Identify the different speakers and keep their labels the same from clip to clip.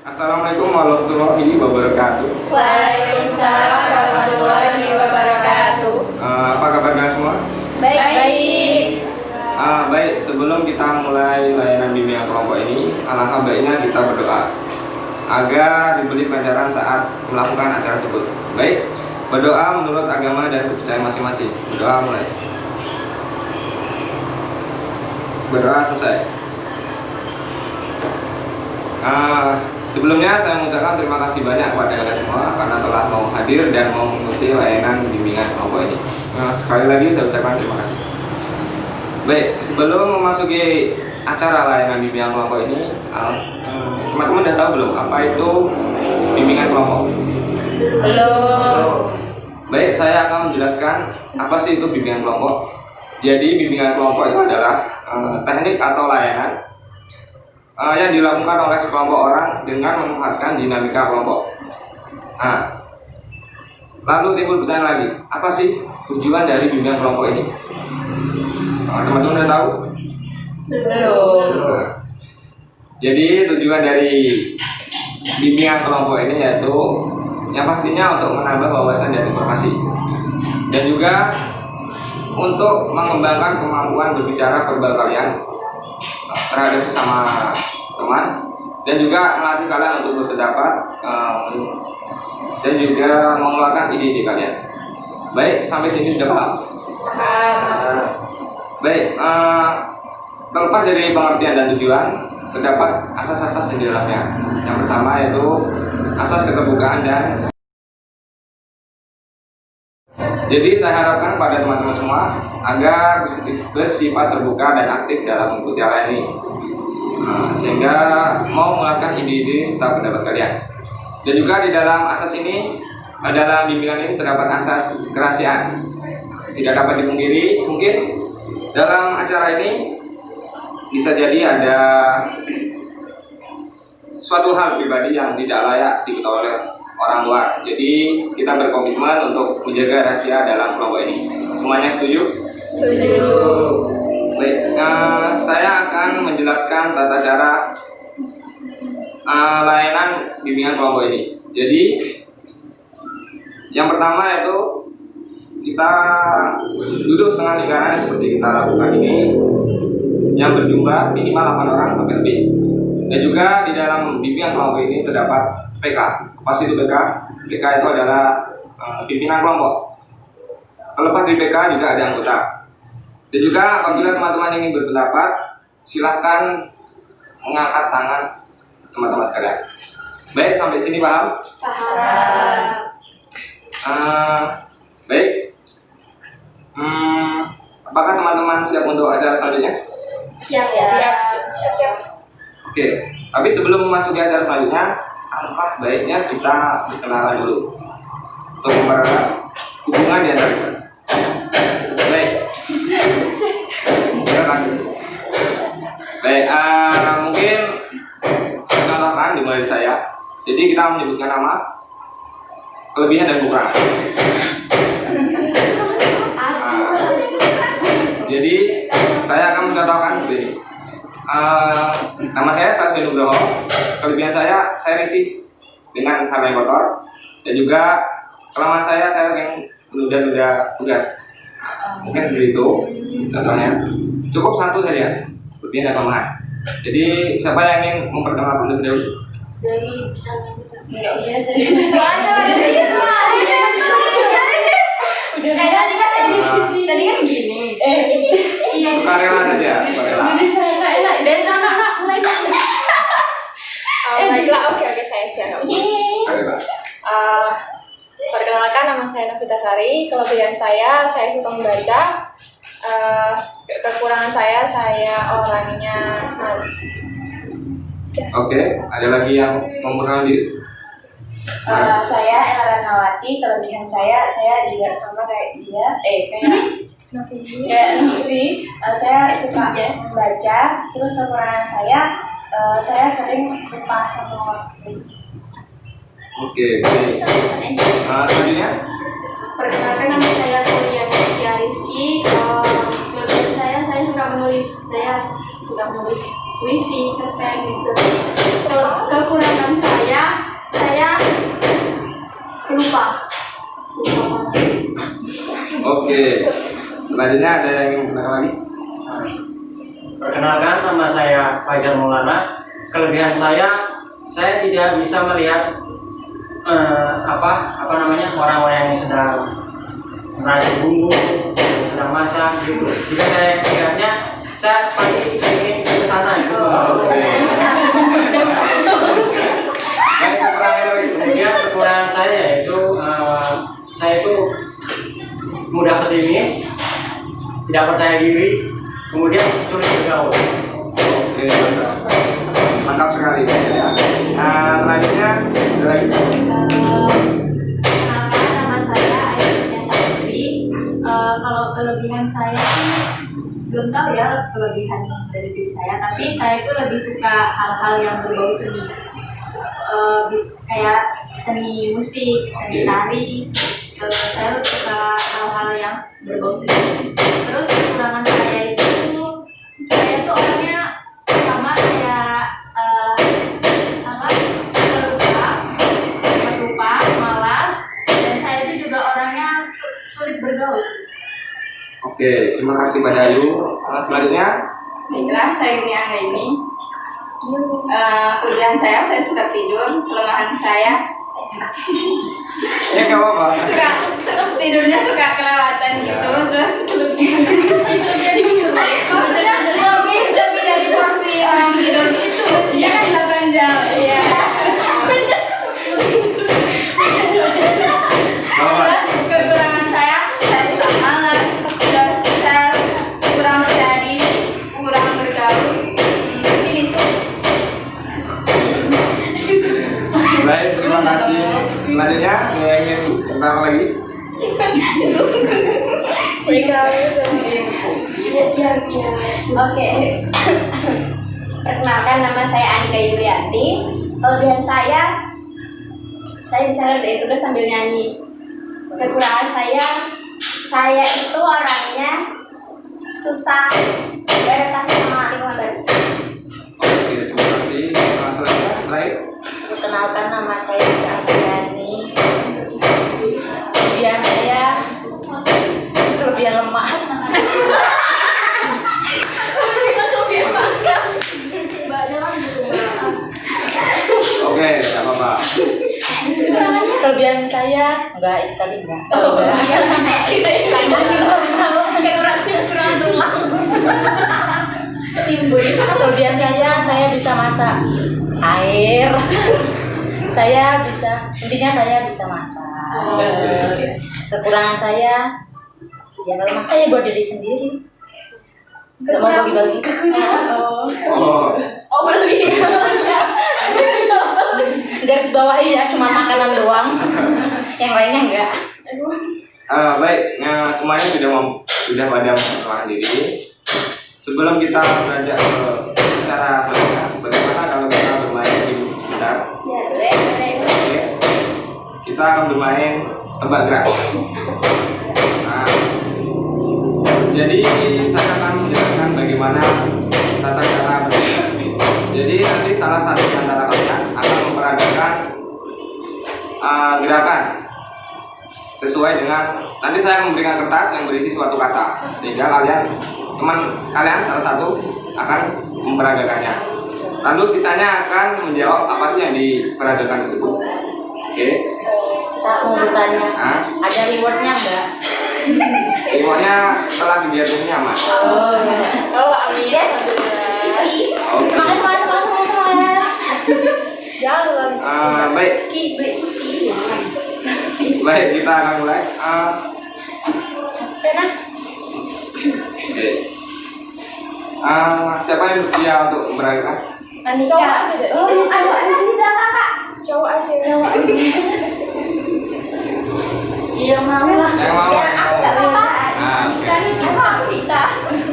Speaker 1: Assalamualaikum warahmatullahi wabarakatuh.
Speaker 2: Waalaikumsalam warahmatullahi wabarakatuh.
Speaker 1: Apa kabar kalian semua?
Speaker 2: Baik.
Speaker 1: Baik, sebelum kita mulai layanan bimbingan kelompok ini, alangkah baiknya kita berdoa agar diberi kelancaran saat melakukan acara tersebut. Baik, berdoa menurut agama dan kepercayaan masing-masing. Berdoa mulai. Berdoa selesai. Sebelumnya saya mengucapkan terima kasih banyak kepada kalian semua karena telah mau hadir dan mau mengikuti layanan bimbingan kelompok ini. Sekali lagi saya ucapkan terima kasih. Baik, sebelum memasuki acara layanan bimbingan kelompok ini, teman-teman udah tahu belum apa itu bimbingan kelompok?
Speaker 2: Belum.
Speaker 1: Baik, saya akan menjelaskan apa sih itu bimbingan kelompok. Jadi bimbingan kelompok itu adalah teknik atau layanan yang dilakukan oleh sekelompok orang dengan memanfaatkan dinamika kelompok. Lalu timbul pertanyaan lagi, apa sih tujuan dari bimbingan kelompok ini? Teman-teman udah tahu?
Speaker 2: Belum.
Speaker 1: Jadi tujuan dari bimbingan kelompok ini yaitu yang pastinya untuk menambah wawasan dan informasi, dan juga untuk mengembangkan kemampuan berbicara verbal kalian terhadap sesama teman, dan juga melatih kalian untuk berpendapat dan juga mengeluarkan ide-ide kalian. Baik, sampai sini sudah paham? Baik, terlepas dari pengertian dan tujuan, terdapat asas-asas yang di dalamnya. Yang pertama yaitu asas keterbukaan dan jadi saya harapkan pada teman-teman semua agar bersifat terbuka dan aktif dalam mengikuti hal ini, sehingga mau mengeluarkan ide-ide serta pendapat kalian. Dan juga di dalam asas ini, dalam bimbingan ini terdapat asas kerahasiaan. Tidak dapat dipungkiri, mungkin dalam acara ini bisa jadi ada suatu hal pribadi yang tidak layak diketahui oleh orang luar. Jadi kita berkomitmen untuk menjaga rahasia dalam kelompok ini. Semuanya setuju?
Speaker 2: Setuju.
Speaker 1: Baik, saya akan menjelaskan tata cara layanan bimbingan kelompok ini. Jadi yang pertama yaitu kita duduk setengah lingkaran seperti kita lakukan ini, yang berjumlah minimal 8 orang sampai lebih. Dan juga di dalam bimbingan kelompok ini terdapat PK. Apa sih itu PK? PK itu adalah pimpinan kelompok. Terlepas dari PK juga ada anggota. Dan juga apabila teman-teman ingin berpendapat, silahkan mengangkat tangan teman-teman sekalian. Baik, sampai sini paham?
Speaker 2: Paham.
Speaker 1: Baik. Apakah teman-teman siap untuk acara selanjutnya?
Speaker 2: Siap.
Speaker 1: Oke, tapi sebelum memasuki acara selanjutnya, alangkah baiknya kita berkenalan dulu untuk mempererat hubungan di antara kita. Baik. Baik, mungkin saya contohkan dimulai dari saya. Jadi kita menyebutkan nama, kelebihan dan kekurangan. Jadi saya akan mencontohkan begini. Nama saya Sarfi Nugroho. Kelebihan saya risih dengan hal yang kotor, dan juga kelemahan saya yang menunda-nunda tugas. Mungkin begitu contohnya. Cukup satu saja, kelebihan dan kelemahan. Jadi siapa yang ingin memperkenalkan lebih dahulu?
Speaker 2: Dari tadi kan gini.
Speaker 1: Sukarela saja, sukarela.
Speaker 2: Dari anak-anak mulai dulu. Baiklah, oke saya aja.
Speaker 1: Sukarela.
Speaker 3: Perkenalkan, nama saya Novita Sari. Kelebihan saya suka membaca. Kekurangan saya orangnya malas.
Speaker 1: Oke, ada lagi yang memperkenalkan diri?
Speaker 4: Saya Ella Ranawati. Kelebihan saya juga sama kayak dia, kayak Novi. Saya suka membaca. Terus kekurangan saya sering lupa sama waktu.
Speaker 1: Oke, baik. Selanjutnya?
Speaker 5: Perkenalkan, nama saya Rizky. Kelebihan saya suka menulis. Saya suka menulis puisi, cerpen gitu. Kekurangan saya lupa.
Speaker 1: Oke. Selanjutnya ada yang ingin menanyakan lagi?
Speaker 6: Perkenalkan, nama saya Fajar Maulana. Kelebihan saya tidak bisa melihat orang-orang yang sedang meracik bumbu, sedang masak gitu. Jika saya melihatnya, saya pasti ingin ke sana gitu. Baik, kemudian kekurangan saya yaitu saya itu mudah pesimis, tidak percaya diri, kemudian sulit bergaul.
Speaker 1: Oke, mantap sekali. Ya. Selanjutnya ada lagi.
Speaker 5: Kenalkan, nama saya Aisyah Saputri. Kalau kelebihan saya sih belum tahu ya kelebihan dari diri saya, tapi saya itu lebih suka hal-hal yang berbau seni, kayak seni musik, seni tari. Saya lebih suka hal-hal yang berbau seni. Terus kekurangan saya itu orangnya sama kayak lupa, malas, dan saya itu juga orangnya sulit bergaul.
Speaker 1: Oke, terima kasih Mbak Dayu. Selanjutnya,
Speaker 2: Baiklah, saya ini Angga ini. Kelebihan saya suka tidur. Kelemahan saya suka tidur.
Speaker 1: ya nggak apa-apa.
Speaker 2: Suka tidurnya suka kelewatan gitu. Terus maksudnya lebih dari porsi orang tidur itu. Dia kan 8 jam. Iya. Terus kekurangan saya suka malas. Terus saya kurang percaya diri, kurang bergaul. Mungkin itu.
Speaker 1: Baik, terima kasih. Selanjutnya, ada yang ingin bertanya lagi?
Speaker 3: Oke. Perkenalkan, nama saya Anika Yulianti. Kelebihan saya bisa ngerjain tugas sambil nyanyi. Kekurangan saya itu orangnya susah beradaptasi sama lingkungan baru.
Speaker 1: Oke, terima kasih. Selanjutnya, terakhir.
Speaker 3: Perkenalkan, nama saya Andriani. Kelebihan lemah. Kelebihan makan. Banyak kan gitu.
Speaker 1: Oke, tidak apa-apa.
Speaker 3: Kelebihan saya enggak, itu tadi enggak. Kita kurang tulang. Timbul. Kelebihan saya bisa masak air. Intinya saya bisa masak. Kekurangan saya, ya kalau masak ya buat diri sendiri. Nggak mau bagi-bagi.
Speaker 1: Oh,
Speaker 3: Beli. Garis bawahi ya, cuma makanan doang. Yang lainnya enggak.
Speaker 1: baik. Semuanya sudah pada memperkenalkan diri. Sebelum kita beranjak ke cara selanjutnya, bagaimana kalau kita bermain game sebentar?
Speaker 3: Ya, boleh.
Speaker 1: Oke. Kita akan bermain tebak gerak. Nah, jadi saya akan menjelaskan bagaimana tata cara bergerak. Jadi nanti salah satu di antara kalian akan memperagakan gerakan sesuai dengan, nanti saya memberikan kertas yang berisi suatu kata, sehingga teman kalian salah satu akan memperagakannya. Lalu sisanya akan menjawab apa sih yang diperagakan tersebut. Oke.
Speaker 3: Kita mau bertanya, ada rewardnya enggak?
Speaker 1: Rewardnya setelah kegiatan nyaman.
Speaker 3: Amin. Yes.
Speaker 1: Oke.
Speaker 3: Semangat. Jangan.
Speaker 1: Baik.
Speaker 3: Beli putih.
Speaker 1: Baik, kita akan mulai.
Speaker 3: Pena.
Speaker 1: Oke. Siapa yang bersedia untuk memperagakan?
Speaker 4: Anika.
Speaker 3: Cowok aja. Iya mau lah.
Speaker 1: Yang mau?
Speaker 3: Ya, aku nggak apa-apa.
Speaker 1: Oke.
Speaker 3: Emang aku bisa.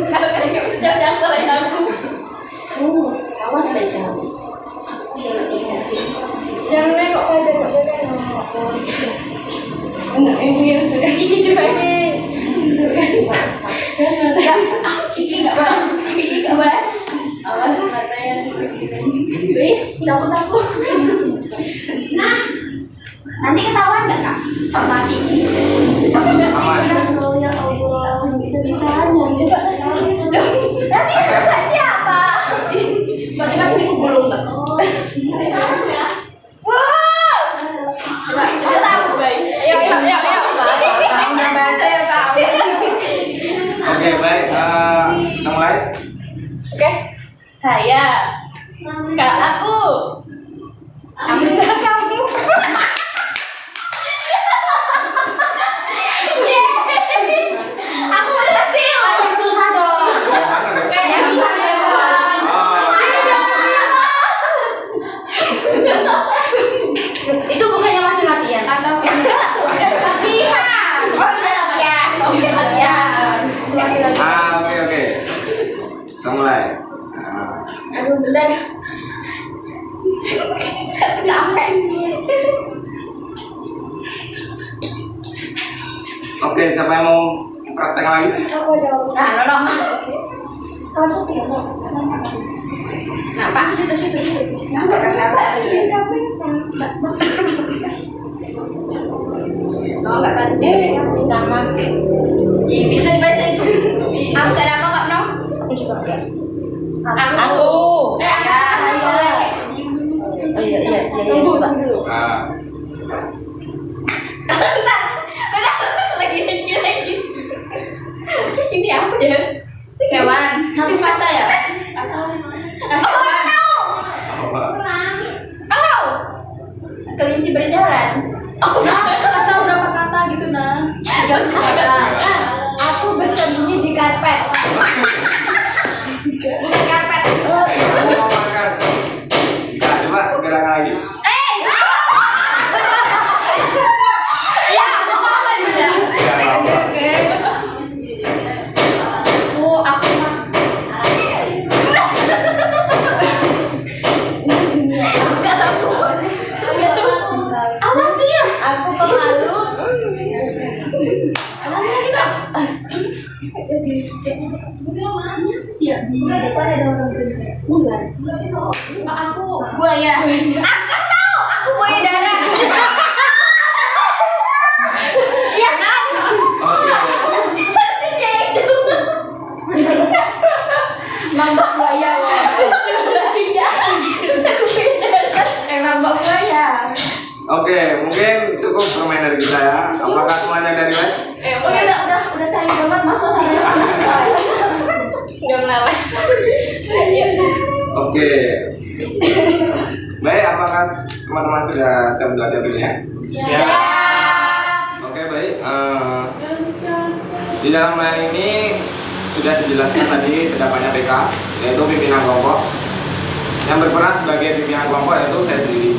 Speaker 3: Kalau kalian nggak bisa jangan salahin aku. Awas baiknya. Jangan nengok aja,
Speaker 4: Ini yang sudah.
Speaker 3: Kiki juga ini. Kiki nggak boleh.
Speaker 4: Awas matanya.
Speaker 3: Takut. Nah, nanti ketahuan nggak kak sama Kiki?
Speaker 1: Aman.
Speaker 3: Ya Allah, bisa-bisanya. Coba nanti coba siapa? Berarti kasih Kiki dulu nggak? Ya. Wah. Coba tahu. Ayo. Udah baca ya kak.
Speaker 1: Oke, baik. Kita mulai.
Speaker 4: Oke. Saya. Kak aku. Ambil kamu.
Speaker 3: Aku berhasil.
Speaker 5: Yang susah dong. Yang susah dong. Itu bukannya masih latihan atau
Speaker 3: Latihan. Oh iya latihan. Oke latihan.
Speaker 1: Oke. Kita mulai.
Speaker 3: Aduh bentar. Aku capek.
Speaker 1: Oke, siapa yang mau praktek lagi?
Speaker 3: Aku jawab. Nah, Nono. Kamu tuh ya, Pak, situ. Nggak kali. Oh, nggak tadi ya, bisa mah. Ih, bisa dibaca itu. Aku gak ada apa kok, No?
Speaker 4: Aku juga enggak.
Speaker 3: Aku. Ya,
Speaker 5: Oh iya.
Speaker 3: Tunggu.
Speaker 5: Coba.
Speaker 3: Bentar. Lagi. Ini apa ya? Hewan.
Speaker 5: Satu kata ya?
Speaker 3: Kamu tahu? Tahu? Kelinci berjalan.
Speaker 5: Oh, kasih tahu berapa kata gitu nah. 3 kata.
Speaker 4: Aku bersembunyi di karpet.
Speaker 3: Bukan karpet.
Speaker 1: Mau makan. Coba gerak lagi.
Speaker 3: Ya, aku apa juga.
Speaker 1: Oke.
Speaker 3: Aku nggak tahu.
Speaker 4: Apa sih? Aku pemalu.
Speaker 3: Aku buaya. Aku tahu. Aku buaya darat. Iya kan?
Speaker 1: Oke.
Speaker 3: Seperti dia yang coba.
Speaker 4: Mambak buaya.
Speaker 3: Iya. Terus aku buaya darat.
Speaker 4: Emang mbak buaya.
Speaker 1: Oke, mungkin cukup permainan dari kita ya. Apakah semuanya dari web?
Speaker 3: Oh ya udah cari banget masuk sana panas. Jangan naleh.
Speaker 1: Oke. Baik, apakah teman-teman sudah siap belajar dunia?
Speaker 3: Ya.
Speaker 1: Oke, baik. Di dalam layar ini sudah dijelaskan tadi terdapannya PK, yaitu pimpinan kelompok. Yang berperan sebagai pimpinan kelompok yaitu saya sendiri.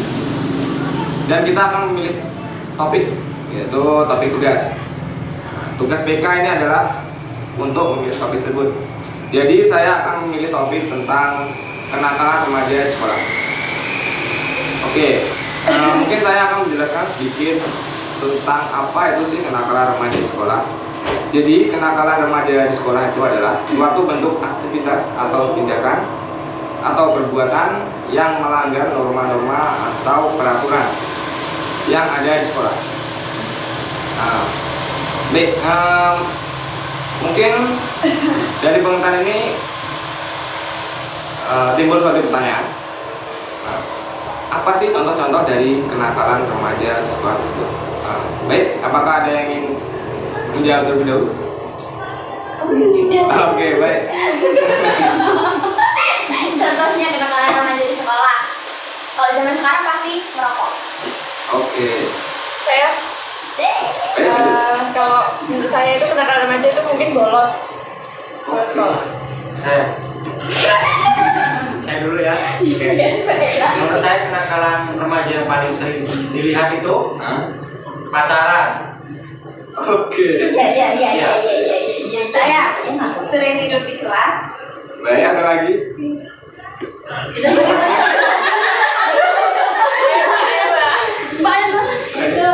Speaker 1: Dan kita akan memilih topik, yaitu topik tugas. Tugas PK ini adalah untuk memilih topik tersebut. Jadi saya akan memilih topik tentang kenakalan remaja di sekolah. Oke, mungkin saya akan menjelaskan sedikit tentang apa itu sih kenakalan remaja di sekolah. Jadi kenakalan remaja di sekolah itu adalah suatu bentuk aktivitas atau tindakan atau perbuatan yang melanggar norma-norma atau peraturan yang ada di sekolah. Baik, mungkin dari pengetahuan ini timbul suatu pertanyaan. Apa sih contoh-contoh dari kenakalan remaja di sekolah tersebut? Baik, apakah ada yang ingin menjawab terlebih dahulu? Oke, baik.
Speaker 3: Contohnya kenakalan remaja di sekolah. Kalau zaman sekarang pasti merokok.
Speaker 1: Oke.
Speaker 4: Saya kalau menurut saya itu kenakalan remaja itu mungkin bolos sekolah.
Speaker 6: Saya dulu ya. Oke. Menurut saya kenakalan remaja yang paling sering dilihat itu pacaran.
Speaker 1: Oke.
Speaker 3: Iya. Saya sering tidur di kelas.
Speaker 1: Baik, ada lagi?
Speaker 4: Itu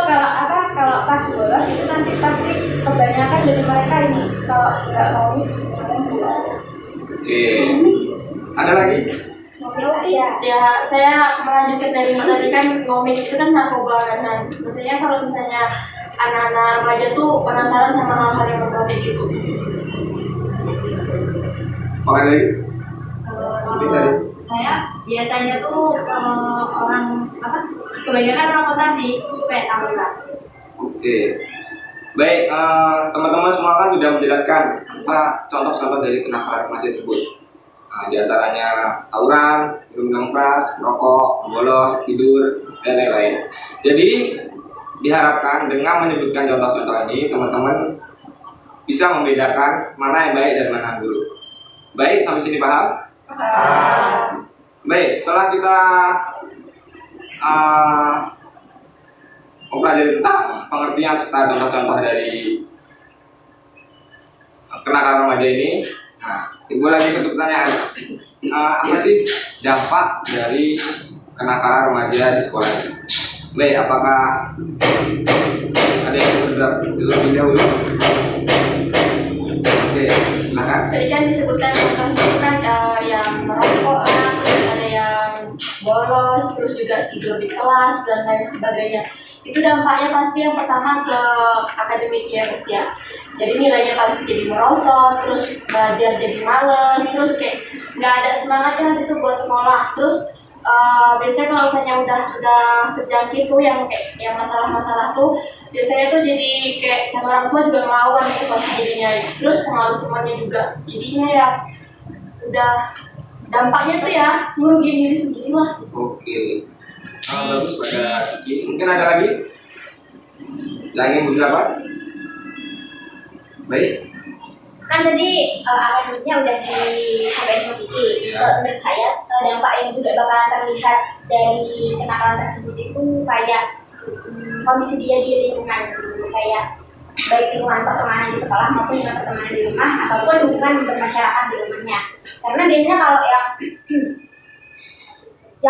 Speaker 4: kalau pas bolos itu nanti pasti kebanyakan dari mereka ini kalau nggak mau mix
Speaker 1: Oke. Ada lagi?
Speaker 3: Ya, saya melanjutkan dari tadi kan ngomong itu kan narkoba kan. Nah, maksudnya kalau misalnya anak-anak remaja tuh penasaran sama hal-hal yang berbau kayak gitu.
Speaker 1: Makan lagi?
Speaker 5: Kalau saya biasanya tuh orang apa? Kebanyakan orang kota sih, kayak tawuran.
Speaker 1: Oke. Baik, teman-teman semua kan sudah menjelaskan apa contoh-contoh dari kenakalan remaja tersebut. Di antaranya tawuran, minum keras, merokok, bolos, tidur, dan lain-lain. Jadi diharapkan dengan menyebutkan contoh-contoh ini, teman-teman bisa membedakan mana yang baik dan mana yang buruk. Baik, sampai sini paham? Baik, setelah kita mempelajari tentang pengertian serta contoh-contoh dari kenakalan remaja ini, nah, timbul lagi satu pertanyaan, apa sih dampak dari kenakalan remaja di sekolah ini? Baik, apakah ada yang terlebih dahulu? Oke, silakan.
Speaker 3: Tadi kan disebutkan contohnya itu kan yang merokok lah, terus ada yang bolos, terus juga tidur di kelas dan lain sebagainya. Itu dampaknya pasti yang pertama ke akademik ya guys ya. Jadi nilainya pasti jadi merosot, terus belajar jadi males, terus kayak nggak ada semangatnya gitu buat sekolah. Terus biasanya kalau misalnya udah terjangkit tuh yang kayak yang masalah-masalah tuh biasanya tuh jadi kayak sama orang tua juga ngelawan itu pas jadinya. Terus pengaruh temannya juga. Jadinya ya udah dampaknya tuh ya ngerugiin diri sendiri lah.
Speaker 1: Oke. Bagus pada ini. Mungkin ada lagi? Lagi beberapa? Baik.
Speaker 3: Kan tadi akademiknya udah disampaikan sedikit.
Speaker 1: Ya.
Speaker 3: Menurut saya dampak yang juga bakalan terlihat dari kenakalan tersebut itu kayak kondisi dia di lingkungan, kayak baik lingkungan pertemanan di sekolah maupun lingkungan pertemanan di rumah ataupun lingkungan bermasyarakat di rumahnya. Karena biasanya kalau yang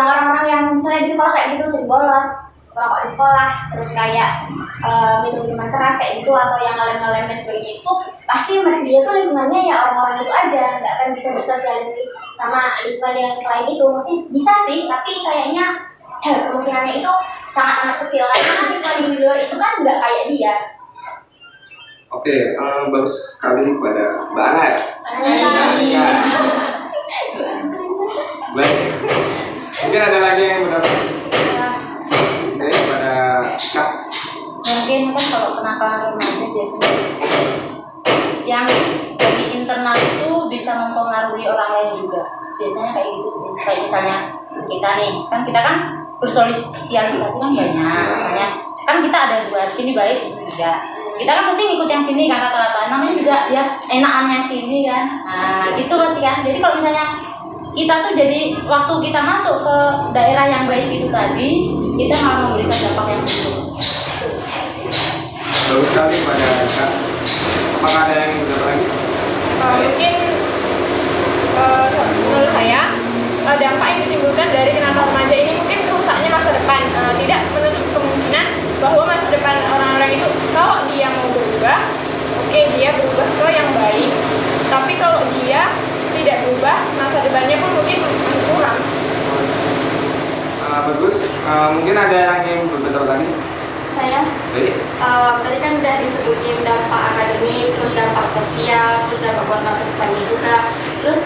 Speaker 3: orang-orang yang misalnya di sekolah kayak gitu sering bolos, ngerokok di sekolah, terus kayak minum minuman keras kayak gitu atau yang ngelem-ngelem dan sebagainya itu pasti dia tuh lingkungannya ya orang-orang itu aja, nggak akan bisa bersosialisasi sama lingkungan yang selain itu. Maksudnya bisa sih, tapi kayaknya kemungkinannya itu sangat amat kecil karena lingkungan di luar itu kan nggak kayak dia.
Speaker 1: Oke, bagus sekali pada Mbak Ana. Ya. Baik. Mungkin ada lagi yang benar. Oke, pada Kak.
Speaker 5: Mungkin kan kalau kenakalan remaja biasanya yang dari internal itu bisa mempengaruhi orang lain juga. Biasanya kayak gitu sih. Kayak misalnya kita nih, kan bersosialisasi kan banyak. Misalnya kan kita ada dua, di sini baik, di sini tidak. Kita kan pasti ngikut yang sini karena rata-rata namanya juga ya enakannya sini kan. Nah, gitu pasti kan. Jadi kalau misalnya kita tuh jadi waktu kita masuk ke daerah yang baik itu tadi, kita malah memberikan dampak yang buruk.
Speaker 1: Bagus sekali pada Kak. Apakah ada yang benar lagi?
Speaker 4: Mungkin menurut saya dampak yang ditimbulkan dari kenakalan remaja ini mungkin rusaknya masa depan. Tidak menutup kemungkinan bahwa masa depan orang-orang itu kalau dia mau berubah, oke, dia berubah ke yang baik. Tapi kalau dia tidak berubah, masa depannya pun mungkin masih suram.
Speaker 1: Bagus. Mungkin ada yang ingin berbentuk lagi?
Speaker 3: Saya
Speaker 1: Baik.
Speaker 3: tadi kan udah disebutin dampak akademik, terus dampak sosial, terus dampak buat masa depannya juga. Terus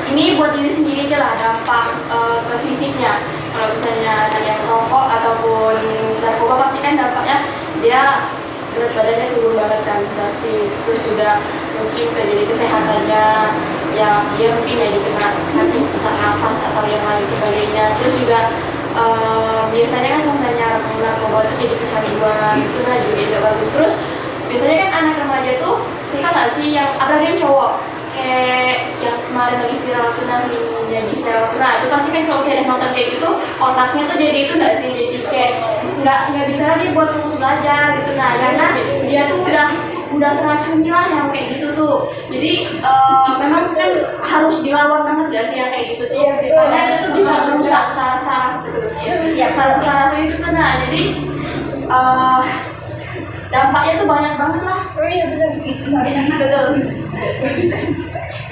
Speaker 3: ini buat diri sendiri aja lah dampak ke fisiknya. Kalau misalnya tadi yang merokok ataupun narkoba pasti kan dampaknya dia berat badannya turun banget kan drastis. Terus juga mungkin terjadi kesehatannya ya dia mungkin ya dikena sakit sesak nafas atau yang lain sebagainya. Terus juga biasanya kan misalnya narkoba itu jadi kecanduan itu nah juga tidak bagus. Terus biasanya kan anak remaja tuh suka nggak sih yang apalagi yang cowok kayak yang kemarin lagi viral tuh namanya Gisel. Nah itu pasti kan kalau misalnya nonton kayak gitu otaknya tuh jadi itu nggak sih, jadi kayak nggak bisa lagi buat fokus belajar gitu. Nah karena dia tuh udah teracuni lah yang kayak gitu tuh. Jadi memang kan harus dilawan banget gak sih yang kayak gitu tuh, karena itu tuh bisa merusak saraf-saraf gitu. Ya kalau saraf itu kan nah jadi dampaknya tuh banyak banget lah.
Speaker 4: Oh iya benar.
Speaker 3: Betul.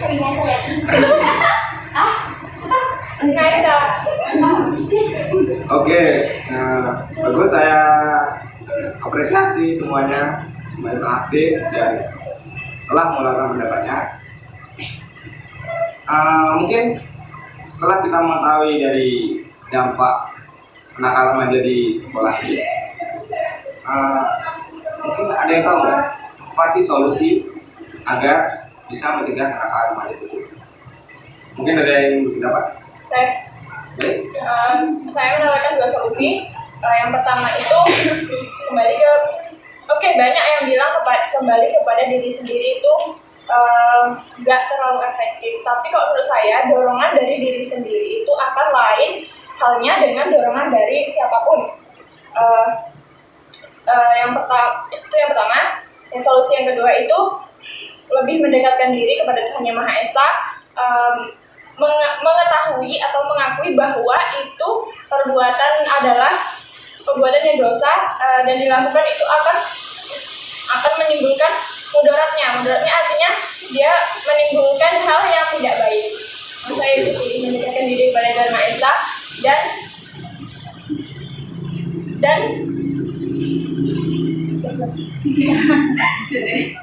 Speaker 3: Ringan aja ya. Apa?
Speaker 1: Oke, bagus, saya apresiasi semuanya aktif dan telah mengeluarkan pendapatnya. Mungkin setelah kita mengetahui dari dampak kenakalan remaja di sekolah ini, mungkin ada yang tahu nggak apa sih solusi agar bisa mencegah kenakalan remaja itu? Mungkin ada yang berpendapat?
Speaker 4: Saya menawarkan dua solusi. Yang pertama itu kembali ke banyak yang bilang kembali kepada diri sendiri itu nggak terlalu efektif. Tapi kalau menurut saya dorongan dari diri sendiri itu akan lain halnya dengan dorongan dari siapapun. Yang pertama. Yang solusi yang kedua itu lebih mendekatkan diri kepada Tuhan Yang Maha Esa, mengetahui atau mengakui bahwa itu perbuatan adalah perbuatan yang dosa, dan dilakukan itu akan menimbulkan mudaratnya. Mudaratnya artinya dia menimbulkan hal yang tidak baik. Saya itu sih mendekatkan diri kepada Tuhan Yang Maha Esa dan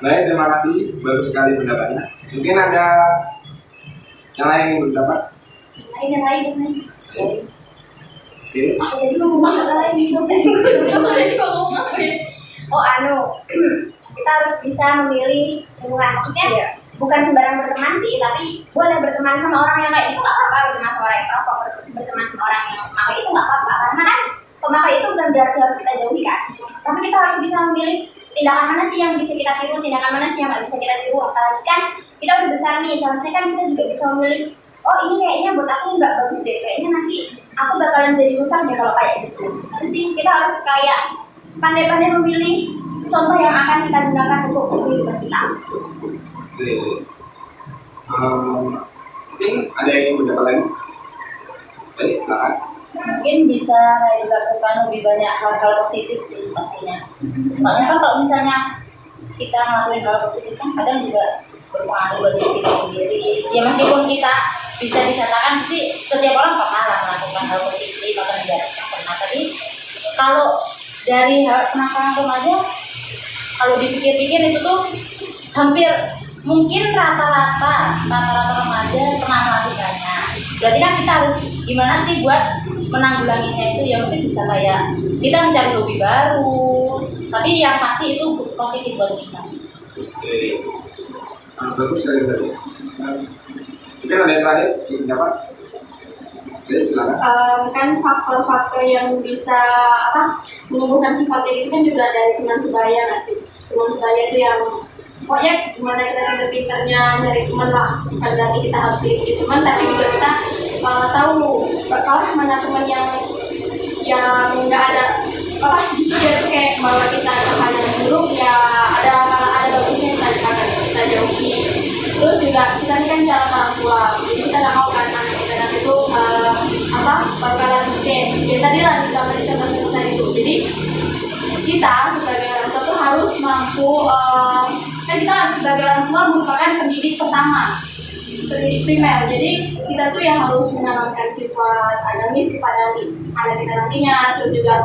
Speaker 1: Baik, terima kasih, bagus sekali pendapatnya. Mungkin ada yang lain yang berpendapat?
Speaker 3: Yang lain.
Speaker 1: Oke.
Speaker 3: Jadi ngomong kata lain. Kita harus bisa memilih lingkungan. Maksudnya bukan sembarang berteman sih, tapi boleh berteman sama orang yang kayak itu nggak apa-apa, berteman sama orang yang perokok, berteman sama orang yang memakai itu nggak apa-apa, karena kan pemakai itu bukan berarti harus kita jauhi kan. Tapi kita harus bisa memilih tindakan mana sih yang bisa kita tiru, tindakan mana sih yang nggak bisa kita tiru. Apalagi kan kita udah besar nih, seharusnya kan kita juga bisa memilih, oh ini kayaknya buat aku nggak bagus deh, kayaknya nanti aku bakalan jadi rusak deh kalau kayak gitu. Terus sih kita harus kayak pandai-pandai memilih contoh yang akan kita gunakan untuk kehidupan kita.
Speaker 1: Oke. Mungkin ada yang ingin mendapat lagi? Baik, silakan.
Speaker 5: Mungkin bisa dilakukan lebih banyak hal-hal positif sih pastinya. Soalnya kan kalau misalnya kita ngelakuin hal positif kan kadang juga berpengaruh bagi kita sendiri. Ya meskipun kita bisa dikatakan sih setiap orang pernah melakukan hal positif atau negatif pernah, tapi kalau dari hal kenakalan remaja, kalau dipikir-pikir itu tuh hampir mungkin rata-rata remaja pernah melakukannya. Berarti kan kita harus gimana sih buat menanggulanginya itu, ya mungkin bisa kayak kita mencari hobi baru, tapi yang pasti itu positif buat kita.
Speaker 1: Oke. Bagus sekali tadi. Mungkin ada yang terakhir dapat? Oke, silakan.
Speaker 3: Kan faktor-faktor yang bisa menumbuhkan sifat itu kan juga dari teman sebaya nggak sih? Teman sebaya itu yang pokoknya gimana kita pinter-pinternya dari teman lah, bukan berarti kita harus pilih teman, tapi juga kita tahu bahwa mana teman yang nggak ada justru dia tuh kayak bawa kita ke hal yang buruk, ya ada bagusnya kita jauhi. Terus juga kita ini kan cara orang tua, jadi kita nggak mau kan anak kita nanti itu bakalan kayak tadi lah di contoh tadi itu. Jadi kita sebagai orang tua tuh harus mampu, kan kita sebagai orang tua merupakan pendidik pertama, pendidik primer. Jadi kita tuh yang harus menanamkan sifat agamis kepada anak kita nantinya. Terus juga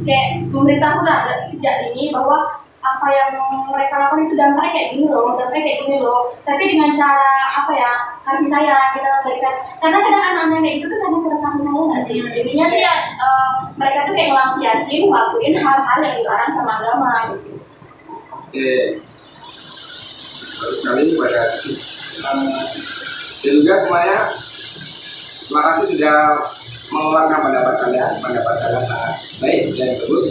Speaker 3: kayak memberitahu sejak dini bahwa apa yang mereka lakukan itu dampaknya kayak gini loh, tapi dengan cara kasih sayang kita berikan. Karena kadang anak-anak kayak itu tuh karena kurang kasih sayang nggak sih, jadinya tuh ya mereka tuh kayak ngelampiasin ngelakuin hal-hal yang dilarang sama agama gitu.
Speaker 1: Oke, bagus sekali pada dan juga semuanya. Terima kasih sudah mengeluarkan pendapat kalian sangat baik dan bagus.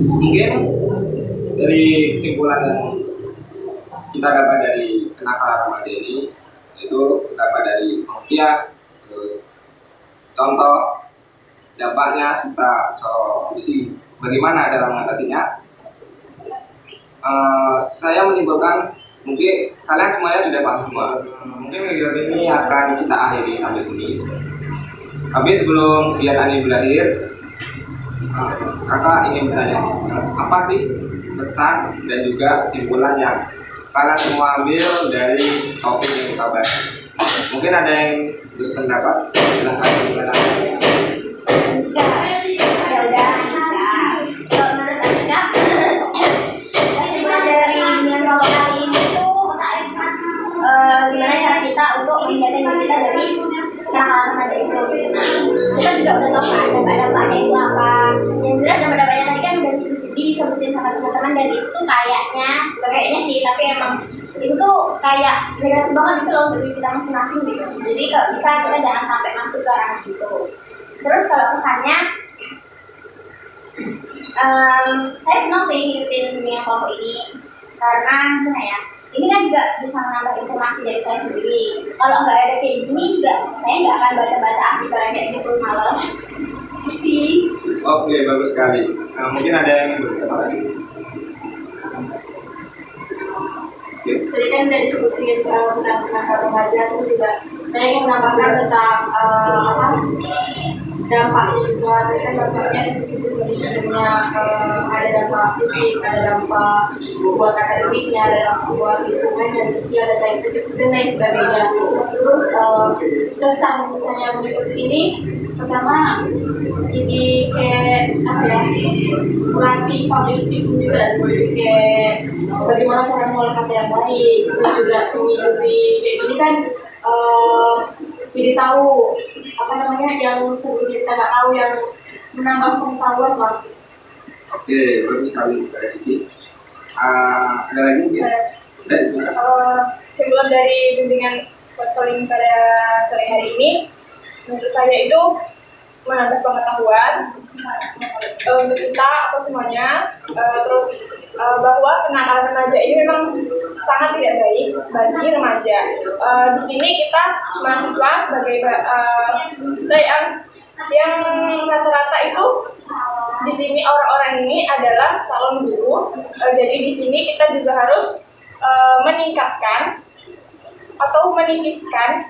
Speaker 1: Mungkin dari kesimpulan yang kita dapat dari kenakalan remaja ini, itu dapat dari pengertian, terus contoh dampaknya serta solusi bagaimana dalam mengatasinya. Saya menyimpulkan mungkin kalian semuanya sudah paham semua. Mungkin video ini akan kita akhiri sampai sini. Tapi sebelum kegiatan ini berakhir, kakak ingin bertanya, apa sih pesan dan juga kesimpulan yang kalian semua ambil dari topik yang kita bahas. Mungkin ada yang berpendapat, silahkan gimana?
Speaker 3: Ya udah, kalau menurut Anika, kesimpulan dari bimbingan kelompok kali ini tuh gimana cara kita untuk meningkatkan diri kita dari kenakalan remaja itu. Nah, kita juga udah tahu kan dampak-dampaknya itu apa. Yang jelas dampak-dampaknya tadi kan udah disebutin sama teman-teman, dan itu tuh kayaknya sih, tapi emang itu tuh kayak negatif banget gitu loh untuk diri kita masing-masing gitu. Jadi kalau bisa kita jangan sampai masuk ke ranah itu. Terus kalau kesannya, saya senang sih ngikutin bimbingan kelompok ini karena gimana ya, ini kan juga bisa menambah informasi dari saya sendiri. Kalau nggak ada kayak gini juga, saya nggak akan baca-baca artikel yang kayak gitu, malas sih.
Speaker 1: Oke, bagus sekali. Nah, mungkin ada yang berkata lagi.
Speaker 5: Jadi kan udah disebutin tentang kenakalan remaja, itu juga saya ingin menambahkan tentang dampaknya juga. Terus kan dampaknya itu sebenarnya ada dampak fisik, ada dampak buat akademiknya, ada dampak buat lingkungan dan sosial dan lain sebagainya. Terus kesan misalnya berikut ini, pertama jadi kayak apa ya, melatih public speaking juga, seperti kayak bagaimana cara mengolah kata yang baik. Terus juga mengikuti kayak gini kan jadi tahu apa namanya yang sebelumnya kita nggak tahu, yang menambah pengetahuan lah.
Speaker 1: Oke, bagus sekali Kak Diki. Ada lagi mungkin?
Speaker 4: Kesimpulan dari bimbingan konseling pada sore hari ini, menurut saya itu menambah pengetahuan untuk kita atau semuanya. Terus bahwa kenakalan remaja ini memang sangat tidak baik bagi remaja. Di sini kita mahasiswa sebagai yang rata-rata itu di sini orang-orang ini adalah calon guru. Jadi di sini kita juga harus meningkatkan atau menipiskan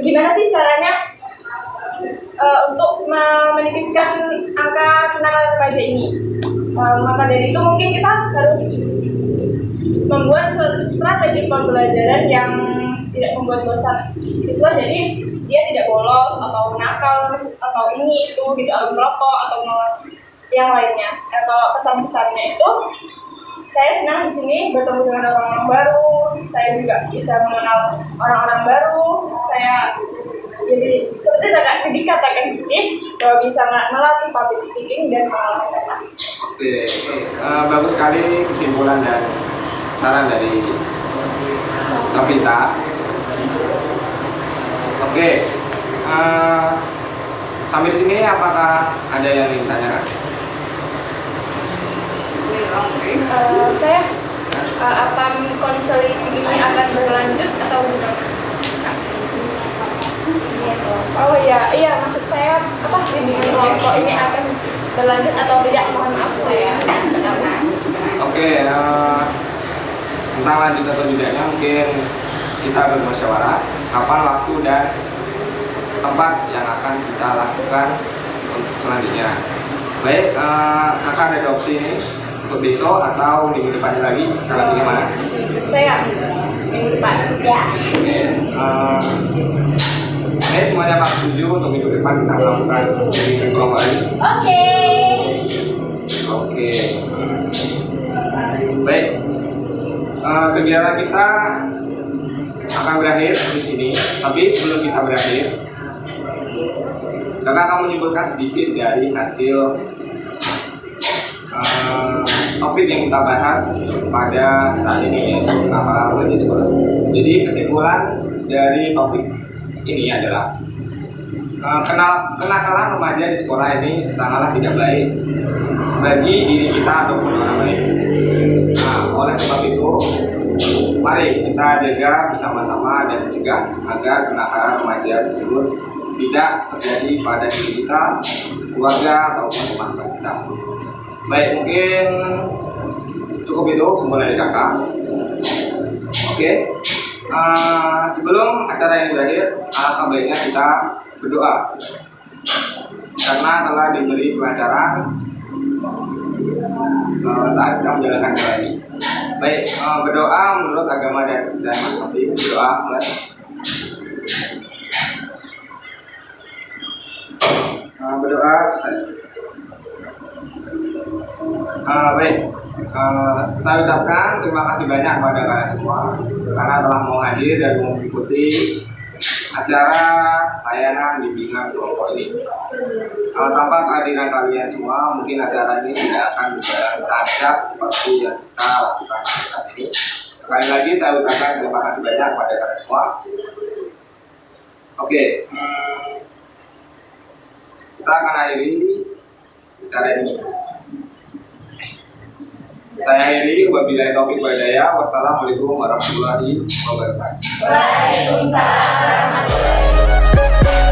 Speaker 4: gimana sih caranya untuk menipiskan angka kenakalan remaja ini. Maka dari itu mungkin kita harus membuat strategi pembelajaran yang tidak membuat bosan siswa, jadi dia tidak bolos atau nakal atau ini itu gitu, atau merokok atau yang lainnya. Kalau pesan-pesannya itu, saya senang di sini bertemu dengan orang-orang baru, saya juga bisa mengenal orang-orang baru, saya jadi seperti tadi dikatakan bahwa bisa melatih public speaking dan pengalaman kata.
Speaker 1: Oke, bagus sekali kesimpulan dan saran dari Novita. Oke, sampai sini apakah ada yang ingin ditanyakan?
Speaker 4: Saya apa konseling ini akan berlanjut atau bukan? Oh iya, maksud saya apa bimbingan kelompok ini akan berlanjut atau tidak? Mohon maaf saya.
Speaker 1: Oke, tentang lanjut atau tidaknya mungkin kita bermusyawarah kapan waktu dan tempat yang akan kita lakukan untuk selanjutnya. Baik, akan ada opsi ini untuk besok atau minggu depannya lagi, kalau pilih mana?
Speaker 4: Saya minggu depan.
Speaker 3: Ya.
Speaker 1: Oke, semuanya Pak setuju untuk minggu depan kita melakukan bimbingan kelompok lagi. Oke. Baik, kegiatan kita akan berakhir di sini. Tapi sebelum kita berakhir, kakak akan menyimpulkan sedikit dari hasil topik yang kita bahas pada saat ini, yaitu kenakalan remaja di sekolah. Jadi kesimpulan dari topik ini adalah kenakalan remaja di sekolah ini sangatlah tidak baik bagi diri kita ataupun orang lain. Nah, oleh sebab itu, mari kita jaga bersama-sama dan mencegah agar kenakalan remaja tersebut tidak terjadi pada diri kita, keluarga ataupun teman-teman kita. Baik, mungkin cukup itu semua dari kakak. Oke. Sebelum acara ini berakhir, alangkah baiknya kita berdoa karena telah diberi kelancaran saat kita menjalankan acara ini. Baik, berdoa menurut agama dan kepercayaan masing-masing. Berdoa, mulai. Berdoa, saya. Baik, saya ucapkan terima kasih banyak kepada kalian semua karena telah mau hadir dan mau mengikuti acara layanan bimbingan kelompok ini. Tanpa kehadiran kalian semua, mungkin acara ini tidak akan berjalan lancar seperti yang kita lakukan saat ini. Sekali lagi saya ucapkan terima kasih banyak kepada kalian semua. Oke, kita akan akhiri acara ini. Saya akhiri, wabillahi taufiq wal hidayah. Wassalamualaikum warahmatullahi wabarakatuh.
Speaker 3: Waalaikumsalam warahmatullahi wabarakatuh.